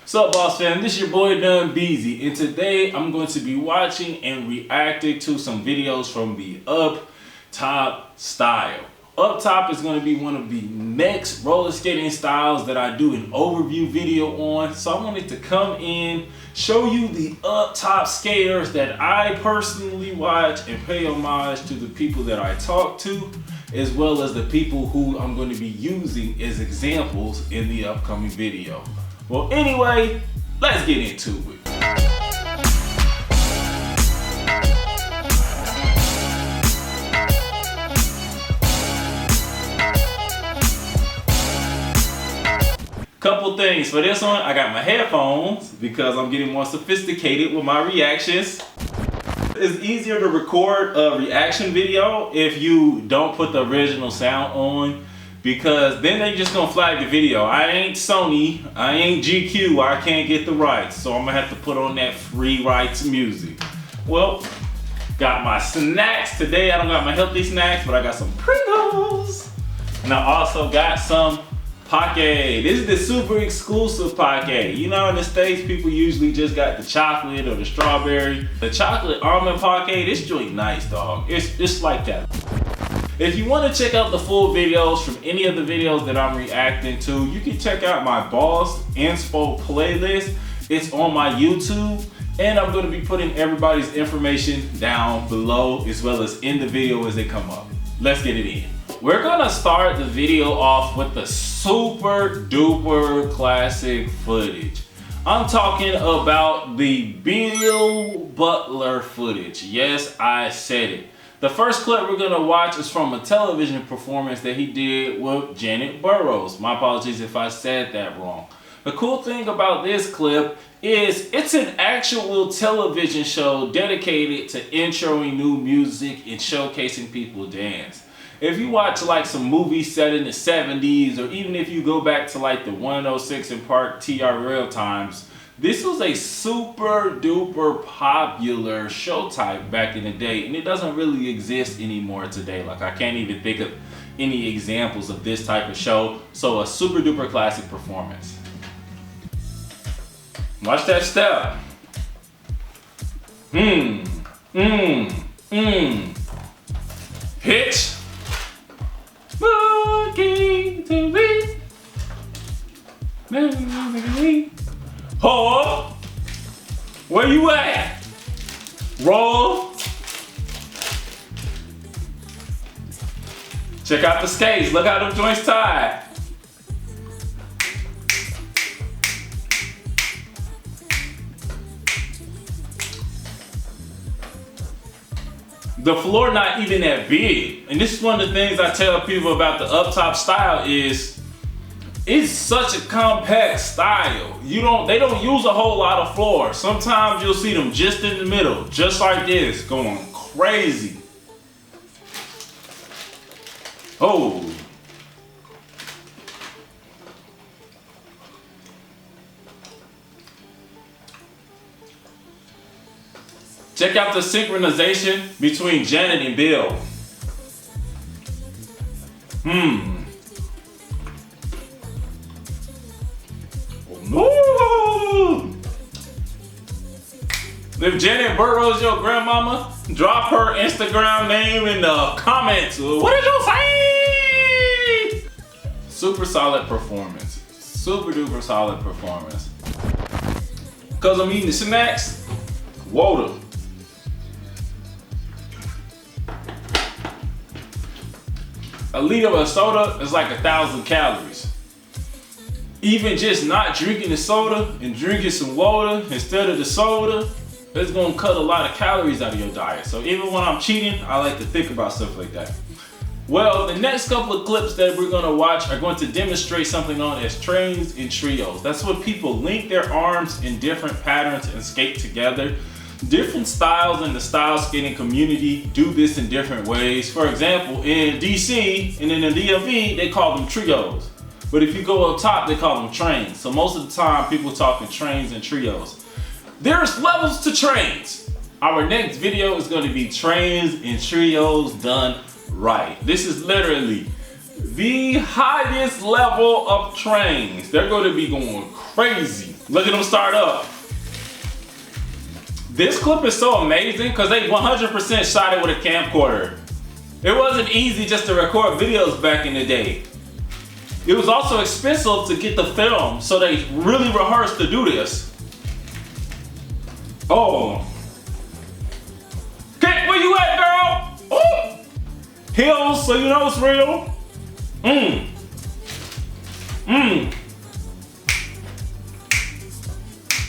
What's up, boss fam? This is your boy Dun Beezy, and today I'm going to be watching and reacting to some videos from the Up Top style. Up Top is going to be one of the next roller skating styles that I do an overview video on. So I wanted to come in, show you the Up Top skaters that I personally watch and pay homage to the people that I talk to, as well as the people who I'm going to be using as examples in the upcoming video. Well, anyway, let's get into it. Couple things for this one. I got my headphones because I'm getting more sophisticated with my reactions. It's easier to record a reaction video if you don't put the original sound on, because then they just gonna flag the video. I ain't Sony, I ain't GQ, I can't get the rights, so I'm gonna have to put on that free rights music. Well, got my snacks today. I don't got my healthy snacks, but I got some Pringles, and I also got some Pocket. This is the super exclusive Pocket. You know, in the States, people usually just got the chocolate or the strawberry. The chocolate almond Pocket, this joint nice, dog. It's like that. If you want to check out the full videos from any of the videos that I'm reacting to, you can check out my Boss Inspo playlist. It's on my YouTube, and I'm going to be putting everybody's information down below as well as in the video as they come up. Let's get it in. We're gonna start the video off with the super duper classic footage. I'm talking about the Butler footage. Yes, I said it. The first clip we're gonna watch is from a television performance that he did with Janet Boroughs. My apologies if I said that wrong. The cool thing about this clip is it's an actual television show dedicated to introing new music and showcasing people dance. If you watch like some movies set in the 70s, or even if you go back to like the 106 and Park TRL times, this was a super duper popular show type back in the day, and it doesn't really exist anymore today. Like, I can't even think of any examples of this type of show. So a super duper classic performance. Watch that step. Hitch. Looking to me. Hold. Where you at? Roll. Check out the skates. Look how them joints tied. The floor not even that big. And this is one of the things I tell people about the Up Top style is it's such a compact style. They don't use a whole lot of floor. Sometimes you'll see them just in the middle, just like this, going crazy. Oh. Check out the synchronization between Janet and Bill. Ooh. If Janet Boroughs your grandmama, drop her Instagram name in the comments. What did you say? Super solid performance. Super duper solid performance. Cause I'm eating the snacks, water. A liter of soda is like 1,000 calories. Even just not drinking the soda and drinking some water instead of the soda, it's gonna cut a lot of calories out of your diet. So even when I'm cheating, I like to think about stuff like that. Well, the next couple of clips that we're gonna watch are going to demonstrate something known as trains and trios. That's when people link their arms in different patterns and skate together. Different styles in the style skating community do this in different ways. For example, in DC and in the DMV, they call them trios. But if you go up top, they call them trains. So most of the time, people talking trains and trios. There's levels to trains. Our next video is going to be trains and trios done right. This is literally the highest level of trains. They're going to be going crazy. Look at them start up. This clip is so amazing because they 100% shot it with a camcorder. It wasn't easy just to record videos back in the day. It was also expensive to get the film, so they really rehearsed to do this. Oh. Okay, where you at, girl? Oh. Hills, so you know it's real.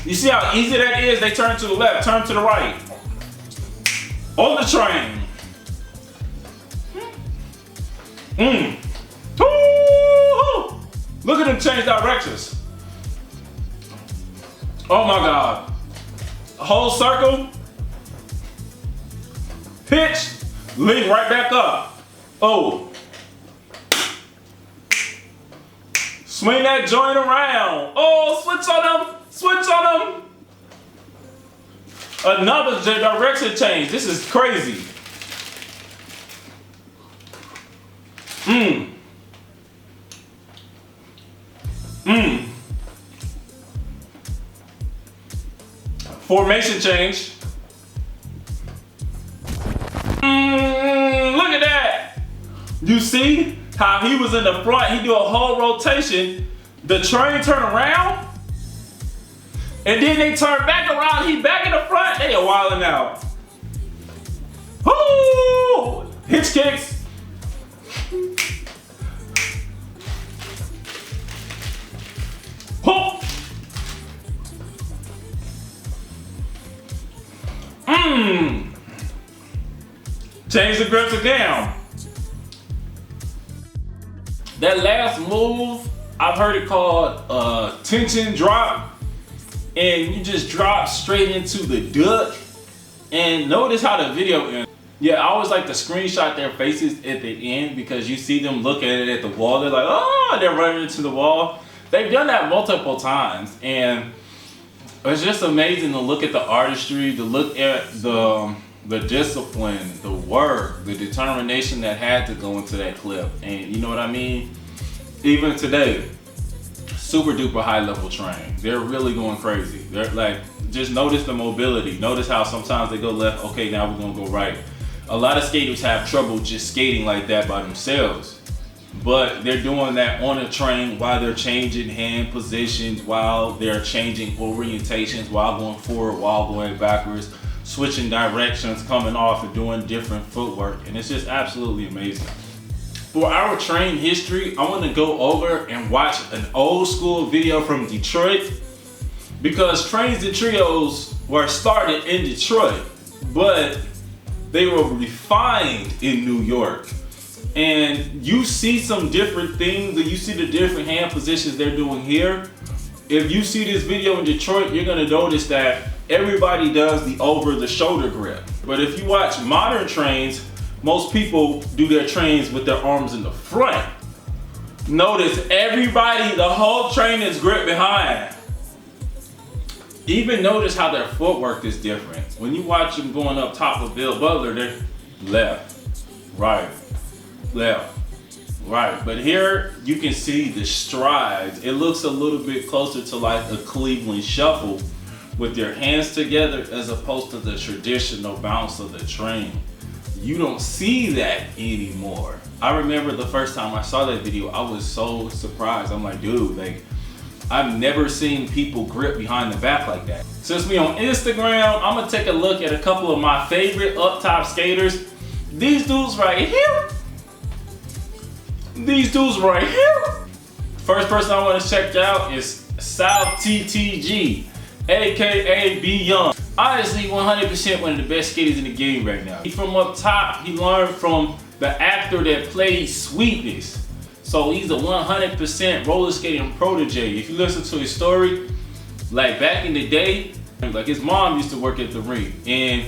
You see how easy that is? They turn to the left, turn to the right. On the train. Look at them change directions. Oh my God. Whole circle. Pitch. Link right back up. Oh. Swing that joint around. Oh, switch on them. Switch on them. Another direction change. This is crazy. Formation change. Look at that. You see how he was in the front, he do a whole rotation. The train turn around, and then they turn back around, he back in the front. They are wilding out. Woo! Hitch kicks. Change the grips again. That last move, I've heard it called tension drop, and you just drop straight into the duck. And notice how the video ends. Yeah, I always like to screenshot their faces at the end because you see them look at it at the wall. They're like, oh, they're running into the wall. They've done that multiple times, and it's just amazing to look at the artistry, to look at the discipline, the work, the determination that had to go into that clip. And you know what I mean? Even today, super duper high level train. They're really going crazy. They're like, just notice the mobility. Notice how sometimes they go left, okay, now we're gonna go right. A lot of skaters have trouble just skating like that by themselves. But they're doing that on a train while they're changing hand positions, while they're changing orientations, while going forward, while going backwards, switching directions, coming off and doing different footwork. And it's just absolutely amazing. For our train history, I want to go over and watch an old school video from Detroit, because trains and trios were started in Detroit, but they were refined in New York. And you see some different things, and you see the different hand positions they're doing here. If you see this video in Detroit, you're gonna notice that everybody does the over the shoulder grip. But if you watch modern trains, most people do their trains with their arms in the front. Notice everybody, the whole train is gripped behind. Even notice how their footwork is different. When you watch them going up top of Bill Butler, they're left, right, left, right. But here you can see the strides. It looks a little bit closer to like a Cleveland shuffle with your hands together as opposed to the traditional bounce of the train. You don't see that anymore. I remember the first time I saw that video, I was so surprised. I'm like, dude, like, I've never seen people grip behind the back like that. Since we on Instagram, I'm gonna take a look at a couple of my favorite up top skaters. These dudes right here. These dudes right here. First person I wanna check out is South TTG, AKA B Young. Honestly, 100% one of the best skaters in the game right now. He from up top, he learned from the actor that played Sweetness. So he's a 100% roller skating protege. If you listen to his story, like back in the day, like his mom used to work at the rink, and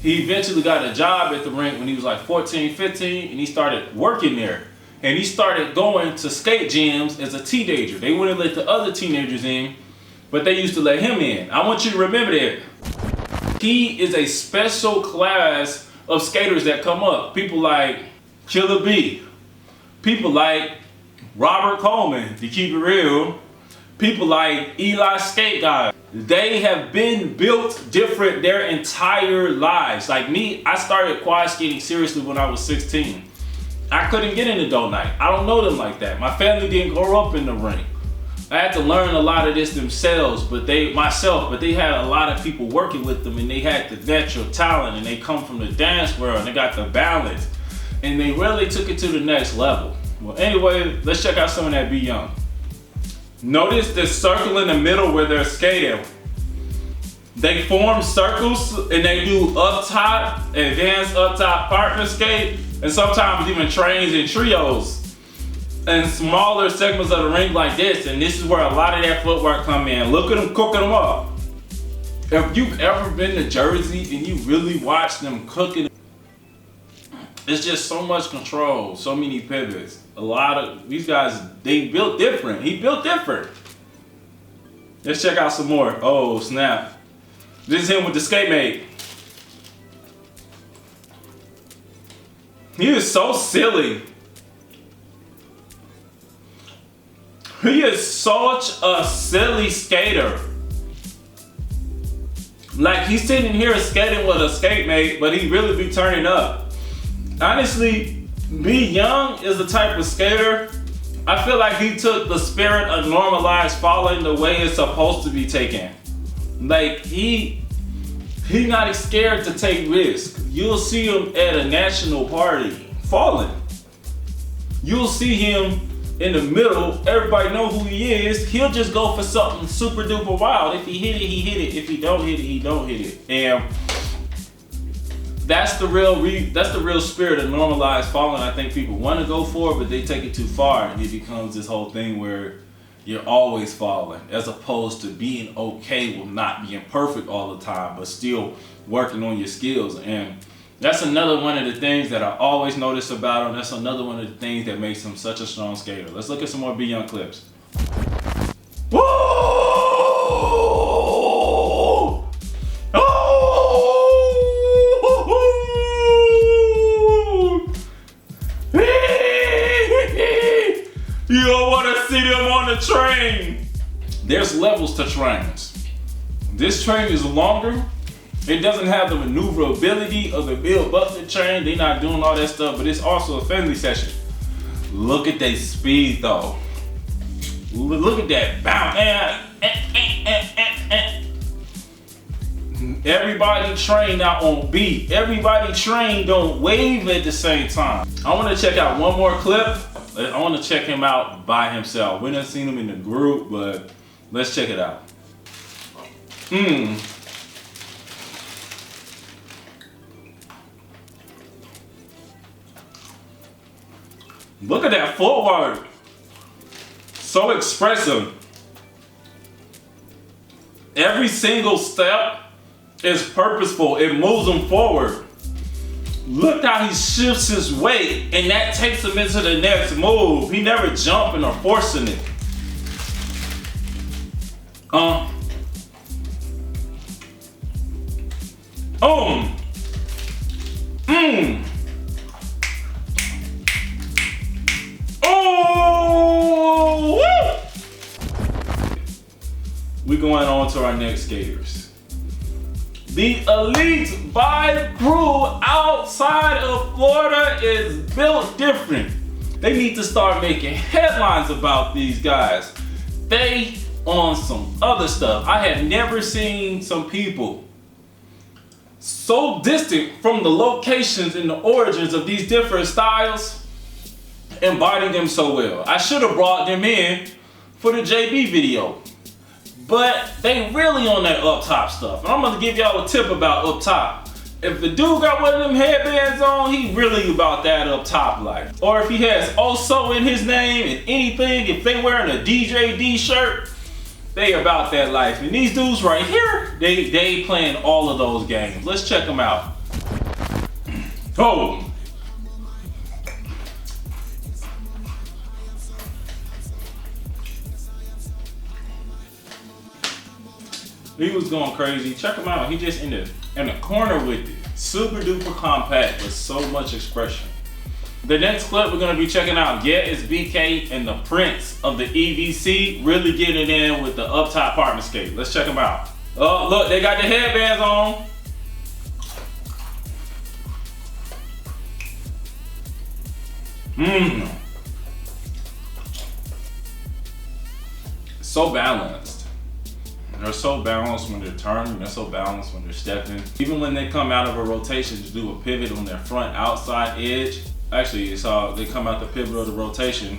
he eventually got a job at the rink when he was like 14, 15, and he started working there. And he started going to skate gyms as a teenager. They wouldn't let the other teenagers in, but they used to let him in. I want you to remember that. He is a special class of skaters that come up. People like Killer B, People like Robert Coleman, to keep it real. People like Elive Skate Guy. They have been built different their entire lives. Like me, I started quad skating seriously when I was 16. I couldn't get into Dough Night. I don't know them like that. My family didn't grow up in the ring. I had to learn a lot of this themselves, but they had a lot of people working with them, and they had the natural talent, and they come from the dance world, and they got the balance, and they really took it to the next level. Well, anyway, let's check out some of that Be Young. Notice the circle in the middle where they're skating. They form circles, and they do up top, advanced up top partner skate, and sometimes even trains and trios and smaller segments of the ring like this, and this is where a lot of that footwork come in. Look at them cooking them up. If you've ever been to Jersey and you really watch them cooking, it's just so much control, so many pivots. A lot of these guys, they built different. He built different. Let's check out some more. Oh snap. This is him with the skate mate. He is so silly. He is such a silly skater. Like, he's sitting here skating with a skate mate, but he really be turning up. Honestly, Be Young is the type of skater, I feel like he took the spirit of normalized falling the way it's supposed to be taken. Like, he not scared to take risks. You'll see him at a national party falling. You'll see him in the middle, everybody know who he is. He'll just go for something super duper wild. If he hit it, he hit it. If he don't hit it, he don't hit it. And that's the real spirit of normalized falling. I think people want to go for it, but they take it too far, and it becomes this whole thing where you're always falling, as opposed to being okay with not being perfect all the time, but still working on your skills. And that's another one of the things that I always notice about him. That's another one of the things that makes him such a strong skater. Let's look at some more Be Young clips. Woo! Oh! You don't want to see them on the train. There's levels to trains. This train is longer. It doesn't have the maneuverability of the Bill Butler train. They're not doing all that stuff, but it's also a family session. Look at their speed though. Look at that bounce. Everybody trained out on beat. Everybody trained don't wave at the same time. I want to check out one more clip. I want to check him out by himself. We done seen him in the group, but let's check it out. Look at that footwork. So expressive. Every single step is purposeful. It moves him forward. Look how he shifts his weight, and that takes him into the next move. He never jumping or forcing it. We're going on to our next skaters. The Elite Vibe crew outside of Florida is built different. They need to start making headlines about these guys. They on some other stuff. I have never seen some people so distant from the locations and the origins of these different styles embody them so well. I should have brought them in for the JB video, but they really on that up top stuff. And I'm gonna give y'all a tip about up top. If the dude got one of them headbands on, he really about that up top life. Or if he has also in his name and anything, if they wearing a DJD shirt, they about that life. And these dudes right here, they playing all of those games. Let's check them out. Oh. He was going crazy. Check him out. He just in the corner with it. Super duper compact with so much expression. The next clip we're gonna be checking out, Yeah, it's BK and the Prince of the EVC, really getting it in with the up top partner skate. Let's check them out. Oh, look, they got the headbands on. So balanced. They're so balanced when they're turning, they're so balanced when they're stepping. Even when they come out of a rotation to do a pivot on their front outside edge, actually it's all, they come out the pivot of the rotation,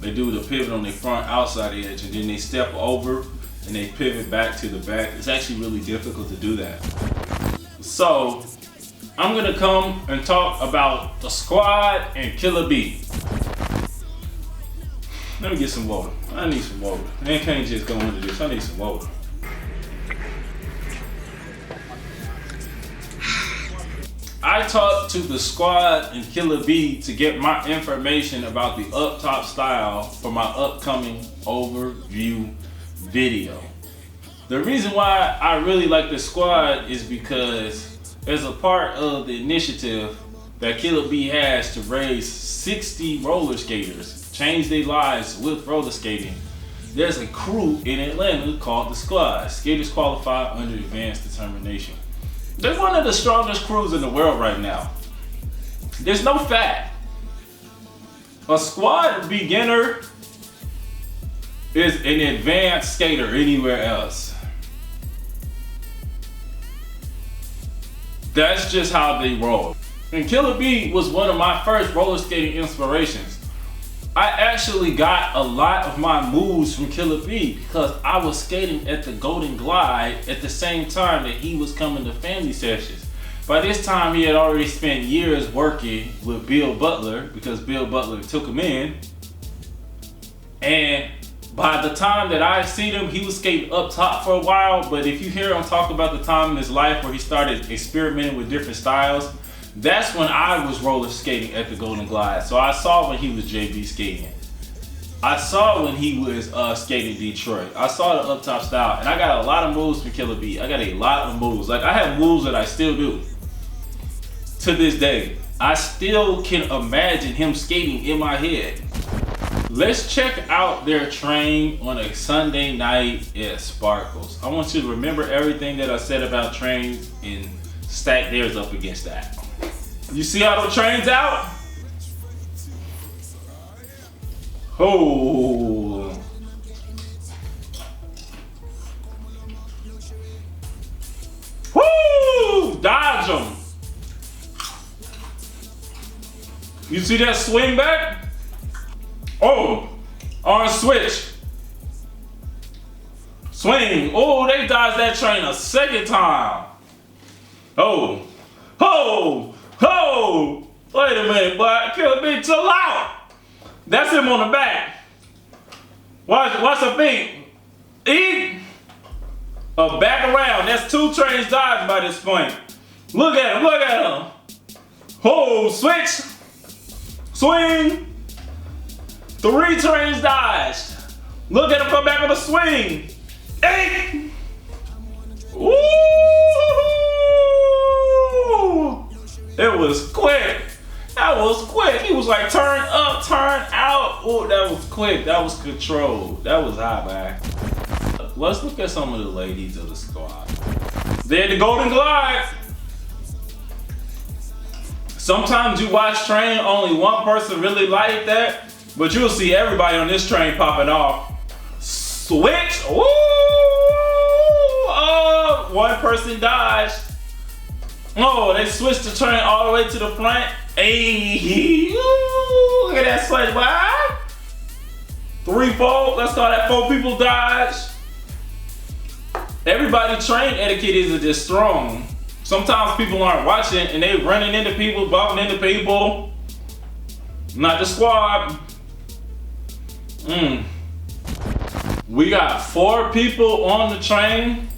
they do the pivot on their front outside edge, and then they step over and they pivot back to the back. It's actually really difficult to do that. So I'm gonna come and talk about the S.Q.U.A.D and Killer B. Let me get some water. I need some water. I can't just go into this. I need some water. I talked to the S.Q.U.A.D and Killer B to get my information about the up top style for my upcoming overview video. The reason why I really like the S.Q.U.A.D is because as a part of the initiative that Killer B has to raise 60 roller skaters, change their lives with roller skating, there's a crew in Atlanta called the S.Q.U.A.D, Skaters Qualified Under Advanced Determination. They're one of the strongest crews in the world right now. There's no fact. A S.Q.U.A.D beginner is an advanced skater anywhere else. That's just how they roll. And Killer B was one of my first roller skating inspirations. I actually got a lot of my moves from Killer B because I was skating at the Golden Glide at the same time that he was coming to family sessions. By this time, he had already spent years working with Bill Butler because Bill Butler took him in. And by the time that I seen him, he was skating up top for a while. But if you hear him talk about the time in his life where he started experimenting with different styles, that's when I was roller skating at the Golden Glide. So I saw when he was JB skating. I saw when he was skating Detroit. I saw the up top style, and I got a lot of moves from Killer B. I got a lot of moves. Like, I have moves that I still do to this day. I still can imagine him skating in my head. Let's check out their train on a Sunday night at Sparkles. I want you to remember everything that I said about trains and stack theirs up against that. You see how the train's out? Oh. Woo! Dodge them. You see that swing back? Oh, arm switch. Swing. Oh, they dodged that train a second time. Oh, oh, oh. Wait a minute, boy. Killer B, chill out. That's him on the back. Watch the feet. Eat. Back around. That's two trains dodged by this point. Look at him, look at him. Oh, switch. Swing. 3 trains dodged. Look at him come back on the swing. 8. Ooh. It was quick. That was quick. He was like turn up, turn out. Oh, that was quick. That was controlled. That was high back. Let's look at some of the ladies of the S.Q.U.A.D. They're the Golden Glide. Sometimes you watch train, only one person really like that. But you'll see everybody on this train popping off. Switch. Ooh, oh, one person dodged. Oh, they switched the train all the way to the front. Hey, ooh, look at that switch, boy. 3, 4. Let's call that 4 people dodged. Everybody train etiquette isn't just strong. Sometimes people aren't watching and they running into people, bumping into people. Not the squad. We got 4 people on the train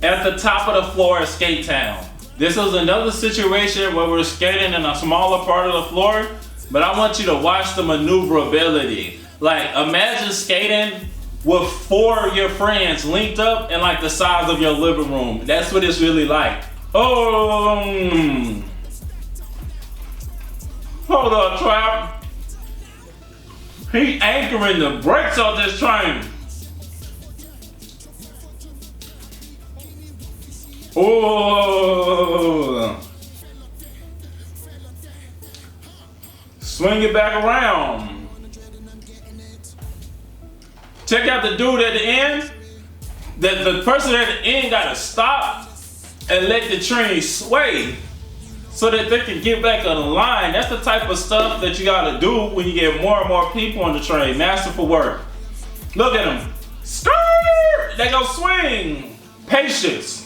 at the top of the floor at Skate Town. This is another situation where we're skating in a smaller part of the floor, but I want you to watch the maneuverability. Like, imagine skating with 4 of your friends linked up in like the size of your living room. That's what it's really like. Oh. Hold up, Trap. He anchoring the brakes on this train. Oh. Swing it back around. Check out the dude at the end. The person at the end gotta stop and let the train sway so that they can get back on the line. That's the type of stuff that you gotta do when you get more and more people on the train. Masterful work. Look at them. Skirt! They go swing. Patience.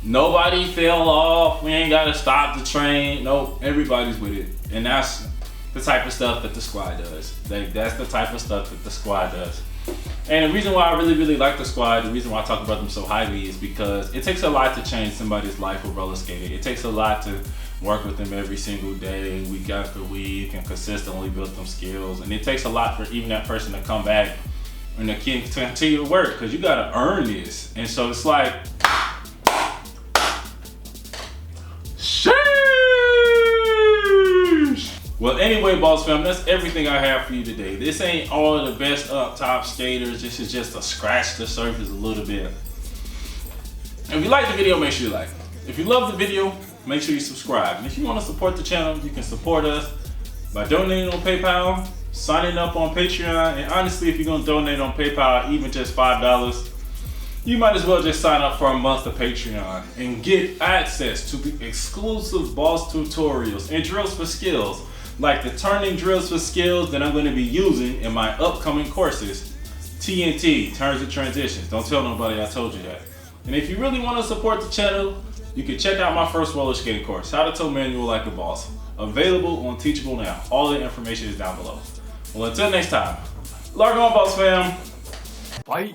Nobody fell off. We ain't gotta stop the train. Nope, everybody's with it. And that's the type of stuff that the squad does. That's the type of stuff that the squad does. And the reason why I really like the squad, the reason why I talk about them so highly is because it takes a lot to change somebody's life with roller skating. It takes a lot to work with them every single day, week after week, and consistently build them skills. And it takes a lot for even that person to come back and to continue to work, because you gotta earn this. And so it's like, sheesh. Well, anyway, boss fam, that's everything I have for you today. This ain't all of the best up top skaters. This is just to scratch the surface a little bit. If you like the video, make sure you like it. If you love the video, make sure you subscribe. And if you want to support the channel, you can support us by donating on PayPal, signing up on Patreon, and honestly, if you're gonna donate on PayPal, even just $5, you might as well just sign up for a month of Patreon and get access to the exclusive boss tutorials and drills for skills, like the turning drills for skills that I'm going to be using in my upcoming courses. TNT, turns and transitions. Don't tell nobody I told you that. And if you really want to support the channel, you can check out my first roller skating course, How to Tow Manual Like a Boss. Available on Teachable Now. All the information is down below. Well, until next time, log on, boss fam. Bye.